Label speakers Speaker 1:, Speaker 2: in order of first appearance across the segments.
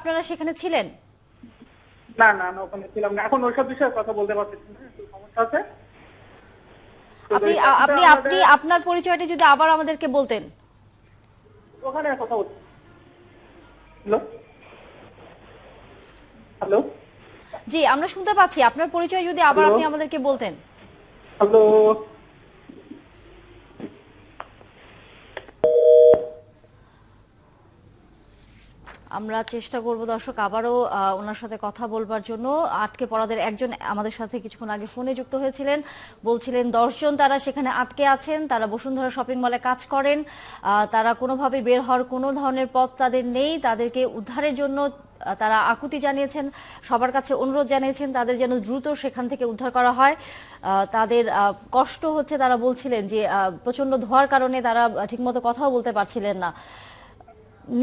Speaker 1: আপনারা সেখানে ছিলেন?
Speaker 2: না না না, ওখানে ছিলাম না, এখন ওইসব বিষয়ে কথা বলতে পারছি না, একটু সমস্যা আছে।
Speaker 1: আপনি আপনি আপনি আপনার পরিচয়টা যদি আবার আমাদেরকে বলতেন।
Speaker 2: ওখানে কথা বলছি। হ্যালো হ্যালো
Speaker 1: জি, আমরা শুনতে পাচ্ছি, আপনার পরিচয় যদি আবার
Speaker 2: হ্যালো
Speaker 1: আপনি আমাদেরকে বলতেন।
Speaker 2: হ্যালো
Speaker 1: আমরা চেষ্টা করব দর্শক আবারও ওনার সাথে কথা বলবার জন্য। আটকে পড়াদের একজন আমাদের সাথে কিছুক্ষণ আগে ফোনে যুক্ত হয়েছিলেন, বলছিলেন 10 জন তারা সেখানে আটকে আছেন, তারা বসুন্ধরা শপিং মলে কাজ করেন, তারা কোনোভাবে বের হওয়ার কোনো ধরনের পথ তাদের নেই, তাদেরকে উদ্ধারের জন্য তারা আকুতি জানিয়েছেন, সবার কাছে অনুরোধ জানিয়েছেন তাদের যেন দ্রুত সেখান থেকে উদ্ধার করা হয়। তাদের কষ্ট হচ্ছে, তারা বলছিলেন যে প্রচন্ড ধোঁয়ার কারণে তারা ঠিকমতো কথাও বলতে পারছিলেন না।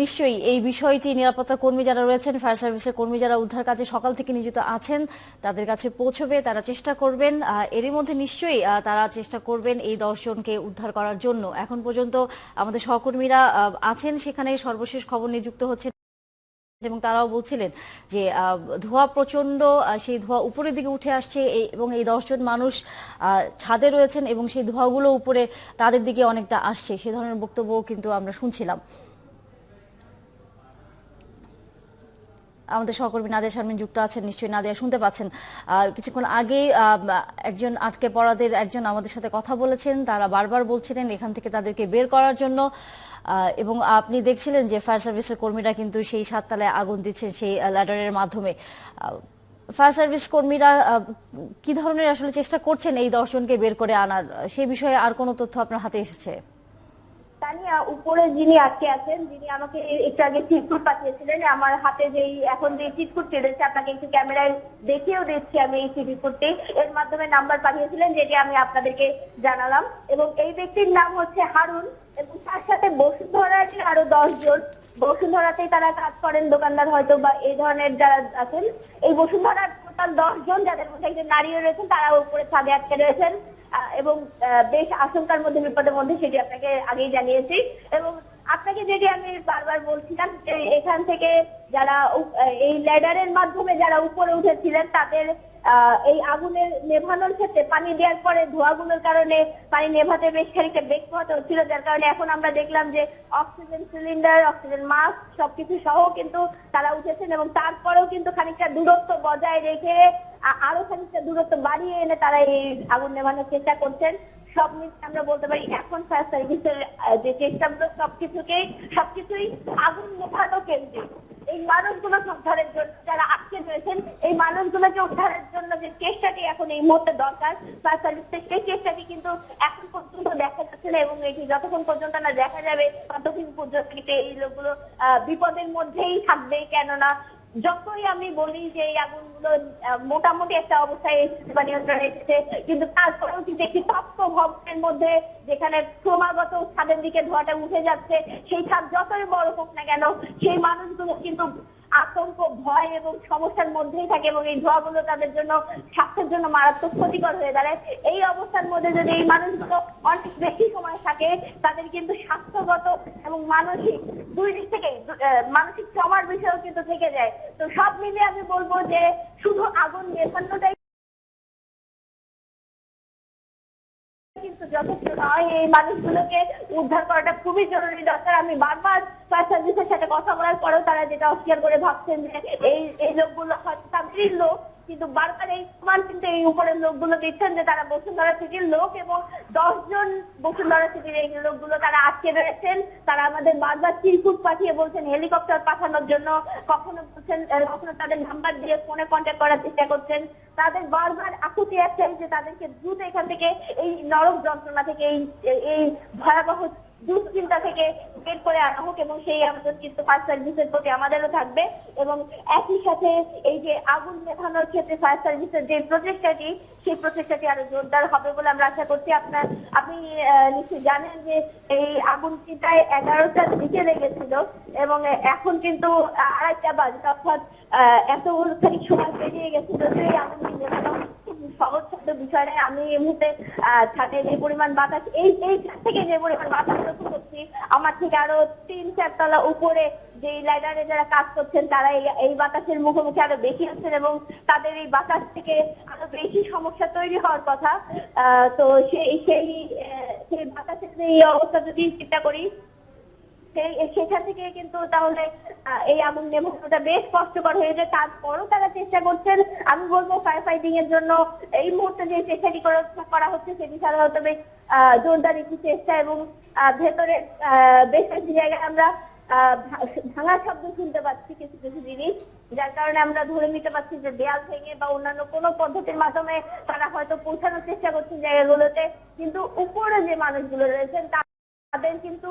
Speaker 1: নিশ্চয়ই এই বিষয়টি নিরাপত্তা কর্মী যারা রয়েছেন, ফায়ার সার্ভিসের কর্মী যারা উদ্ধার কাজে সকাল থেকে নিয়োজিত আছেন, তাদের কাছে পৌঁছবে, তারা চেষ্টা করবেন। এরই মধ্যে নিশ্চয়ই তারা চেষ্টা করবেন এই 10 জনকে উদ্ধার করার জন্য। এখন পর্যন্ত আমাদের সহকর্মীরা আছেন সেখানে, সর্বশেষ খবর নিয়ে যুক্ত হচ্ছে এবং তারাও বলছিলেন যে ধোঁয়া প্রচন্ড, সেই ধোঁয়া উপরের দিকে উঠে আসছে এবং এই 10 জন মানুষ ছাদে রয়েছেন এবং সেই ধোঁয়াগুলো উপরে তাদের দিকে অনেকটা আসছে, সে ধরনের বক্তব্য কিন্তু আমরা শুনছিলাম। আমাদের সহকর্মী নাদিয়া শারমিন যুক্ত আছেন, নিশ্চয়ই নাদিয়া শুনতে পাচ্ছেন। কিছুক্ষণ আগে একজন আটকে পড়াদের একজন আমাদের সাথে কথা বলেছেন, তারা বারবার বলছিলেন এখান থেকে তাদেরকে বের করার জন্য, এবং আপনি দেখছিলেন যে ফায়ার সার্ভিসের কর্মীরা কিন্তু সেই 7 তলায় আগুন দিচ্ছেন সেই ল্যাডারের মাধ্যমে। ফায়ার সার্ভিস কর্মীরা কি ধরনের আসলে চেষ্টা করছেন এই 10 জনকে বের করে আনার, সেই বিষয়ে আর কোনো তথ্য আপনার হাতে এসেছে?
Speaker 3: তানিয়া, উপরে যিনি আটকে আছেন, যিনি আমাকে একটু আগে চিটকুট পাঠিয়েছিলেন, আমার হাতে যেই এখন যে চিটকুট চেয়েছে, আপনাকে একটু ক্যামেরায় দেখিয়েও দিচ্ছি আমি এই চিটকুটটি, এর মাধ্যমে নাম্বার পাঠিয়েছিলেন যেটি আমি আপনাদেরকে জানালাম। এবং এই ব্যক্তির নাম হচ্ছে হারুন, এবং তার সাথে বসুন্ধরার আরো 10 জন, বসুন্ধরাতেই তারা কাজ করেন, দোকানদার হয়তো বা এই ধরনের যারা আছেন। এই বসুন্ধরার টোটাল 10 জন, যাদের মধ্যে একজন নারীও রয়েছেন, তারা উপরে ছাদে আটকে রয়েছেন এবং বেশ আশঙ্কার মধ্যে, বিপদের মধ্যে, সেটি আপনাকে আগেই জানিয়েছি। এবং আপনাকে যেটি আমি বারবার বলছিলাম যে এখান থেকে যারা এই ল্যাডারের মাধ্যমে যারা উপরে উঠেছিলেন, তাদের এই আগুনের নেভানোর ক্ষেত্রে পানি দেওয়ার পরে ধোঁয়াগুলোর কারণে পানি নেভাতে বেশ খানিকটা বেগ পোহাতে হচ্ছিল, যার কারণে এখন আমরা দেখলাম যে অক্সিজেন সিলিন্ডার, অক্সিজেন মাস্ক সবকিছু সহ কিন্তু তারা উঠেছেন, এবং তারপরেও কিন্তু খানিকটা দূরত্ব বজায় রেখে আরো খানিকটা দূরত্ব বাড়িয়ে এনে তারা এই আগুন নেভানোর চেষ্টা করছেন। সব মিলিয়ে আমরা বলতে পারি এখন ফায়ার সার্ভিসের যে চেষ্টাগুলো সবকিছুই আগুন নেভানো কেন্দ্রিক। এই মানুষগুলোকে উদ্ধারের জন্য, যারা আটকে রয়েছেন, এই মানুষগুলোকে উদ্ধারের জন্য যে চেষ্টাটি এখন এই মুহূর্তে দরকার ফায়ার সার্ভিসের, সেই চেষ্টাটি কিন্তু এখন পর্যন্ত দেখা যাচ্ছে না, এবং এটি যতক্ষণ পর্যন্ত না দেখা যাবে ততক্ষণ পর্যন্ত এই লোকগুলো বিপদের মধ্যেই থাকবে। কেননা যতই আমি বলি যে এই আগুনগুলো মোটামুটি একটা অবস্থায় নিয়ন্ত্রণে এসেছে, কিন্তু তারপরেও কিন্তু একটি তপ্ত ভবনের মধ্যে, যেখানে ক্রমাগত ছাদের দিকে ধোঁয়াটা উঠে যাচ্ছে, সেই ছাদ যতই বড় হোক না কেন, সেই মানুষগুলো কিন্তু আতঙ্ক, ভয় এবং সমস্যার মধ্যেই থাকে, এবং এই ধোঁয়াগুলো তাদের জন্য স্বাস্থ্যের জন্য মারাত্মক ক্ষতিকর হয়ে দাঁড়ায়। এই অবস্থার মধ্যে যদি এই মানুষগুলো অনেক বেশি সময় থাকে, তাদের কিন্তু স্বাস্থ্যগত এবং মানসিক দুই দিক থেকে মানসিক ট্রমার বিষয়ও কিন্তু থেকে যায়। তো সব মিলিয়ে আমি বলবো যে শুধু আগুন নেভানোটাই কিন্তু যথেষ্ট নয়, এই মানুষগুলোকে উদ্ধার করাটা খুবই জরুরি দরকার। আমি বারবার ফায়ার সার্ভিসের সাথে কথা বলার পরেও তারা যেটা অস্বীকার করে ভাবছেন যে এই লোকগুলো হয়তো তাদেরই লোক, কিন্তু বারবার এই প্রমাণ কিন্তু এই উপরের লোকগুলো দিচ্ছেন যে তারা বসুন্ধরা সিটির লোক, এবং 10 জন বসুন্ধরা সিটির এই লোকগুলো তারা আটকে রয়েছেন। তারা আমাদের বারবার চিরকুট পাঠিয়ে বলছেন হেলিকপ্টার পাঠানোর জন্য, কখনো বলছেন, কখনো তাদের নাম্বার দিয়ে ফোনে কন্ট্যাক্ট করার চেষ্টা করছেন। তাদের বারবার আকুতি একটাই যে তাদেরকে দ্রুত এখান থেকে, এই নরক যন্ত্রণা থেকে, এই ভয়াবহ দুশ্চিন্তা থেকে বের করে আনা হোক, এবং সেই আমাদের কিন্তু ফায়ার সার্ভিসের প্রতি আমাদেরও থাকবে। এবং একই সাথে এই যে আগুন নেভানোর ক্ষেত্রে ফায়ার সার্ভিসের যে প্রচেষ্টাটি, সেই প্রচেষ্টাটি আরো জোরদার হবে বলে আমরা আশা করছি। আপনি নিশ্চয়ই জানেন যে এই আগুনটি প্রায় 11টার দিকে লেগেছিল, এবং এখন কিন্তু 2:30 বাজে, অর্থাৎ এতখানি সময় পেরিয়ে গেছে। যদি এই আগুনটি নেভানো সহজ শব্দ বিষয় নয়। আমি এই মুহূর্তে ছাদে যে পরিমাণ বাতাস, এই ছাদ থেকে যে পরিমাণ বাতাস লক্ষ্য করছি, আমার থেকে আরো 3-4 তলা উপরে যে লাইনারে যারা কাজ করছেন তারা এই বাতাসের মুখোমুখি আরো বেশি আছেন এবং তাদের এই বাতাস থেকে আরো বেশি সমস্যা তৈরি হওয়ার কথা। তো সেই বাতাসের এই অবস্থা যদি চিন্তা করি সেখান থেকে কিন্তু তাহলে এই আগুন নেভানোটা বেশ কষ্টকর হয়ে যায়। তারপরও তারা চেষ্টা করছেন। আমি বলবো ফায়ার ফাইটিং এর জন্য এই মুহূর্তে যে চেষ্টাটি করা হচ্ছে সেটি সাধারণত বেশ জোরদার একটি চেষ্টা এবং ভেতরে বেশ কয়েকটি জায়গায় আমরা ভাঙার শব্দ শুনতে পাচ্ছি কিছু কিছু জিনিস, যার কারণে আমরা ধরে নিতে পারছি যে দেয়াল ভেঙে বা অন্যান্য কোনো পদ্ধতির মাধ্যমে তারা হয়তো পৌঁছানোর চেষ্টা করছেন জায়গাগুলোতে। কিন্তু উপরে যে মানুষগুলো রয়েছেন তাদের কিন্তু